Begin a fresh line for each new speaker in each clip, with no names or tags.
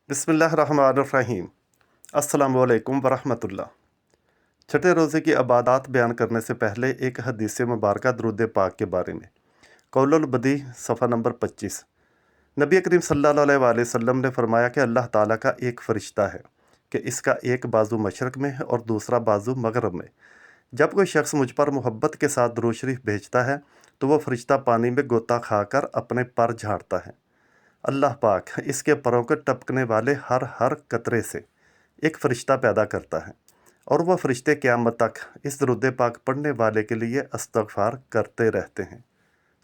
बिस्मिल्लाहिर्रहमानिर्रहीम। अस्सलामुअलैकुम वरहमतुल्लाह। छठे रोज़े की इबादत बयान करने से पहले एक हदीस मुबारक दुरूद पाक के बारे में। कौलुल बदी सफ़ा नंबर 25। नबी करीम सल्लल्लाहु अलैहि वसल्लम ने फरमाया कि अल्लाह ताला का एक फ़रिश्ता है कि इसका एक बाजू मशरक़ में है और दूसरा बाजू मगरब में। जब कोई शख्स मुझ पर मोहब्बत के साथ दुरूद शरीफ भेजता है तो वह फ़रिश्ता पानी में गोता खाकर अपने पर झाड़ता है। अल्लाह पाक इसके परों को टपकने वाले हर कतरे से एक फ़रिश्ता पैदा करता है और वह फ़रिश्ते क़यामत तक इस दुरूद पाक पढ़ने वाले के लिए इस्तग़फ़ार करते रहते हैं।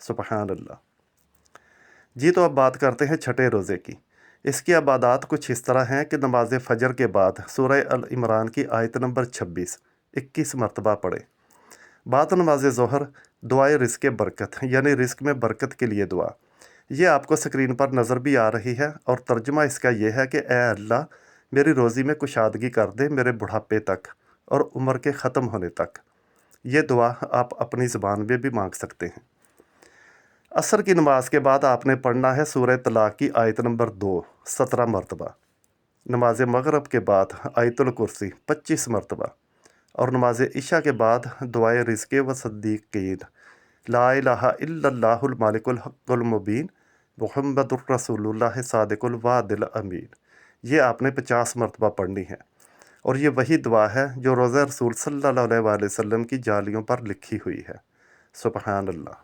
सुबहान अल्लाह। जी, तो अब बात करते हैं छठे रोज़े की। इसकी इबादत कुछ इस तरह हैं कि नमाज फ़जर के बाद सूरह अल इमरान की आयत नंबर 26 21 मरतबा पढ़े। बाद नमाज ज़ोहर दुआए रिज़्क़ बरकत यानी रिज़्क़ में बरकत के लिए दुआ। ये आपको स्क्रीन पर नज़र भी आ रही है और तर्जुमा इसका ये है कि ए अल्लाह, मेरी रोज़ी में कुशादगी कर दे मेरे बुढ़ापे तक और उम्र के ख़त्म होने तक। ये दुआ आप अपनी ज़बान में भी मांग सकते हैं। असर की नमाज के बाद आपने पढ़ना है सूरह तलाक़ की आयत नंबर 2 17 मरतबा। नमाज मगरब के बाद आयतुल कुर्सी 25 मरतबा और नमाज इशा के बाद दुआए रिज़्क़ व सद्दीक़ीन ला इलाहा इल्लल्लाहुल मालिकुल हक़्क़ुल मुबीन मुहम्मदुर रसूलुल्लाह सादिकुल वादिल अमीन। ये आपने 50 मरतबा पढ़नी है और ये वही दुआ है जो रोज़ा रसूल सल्लल्लाहु अलैहि वसल्लम की जालियों पर लिखी हुई है। सुबहान अल्लाह।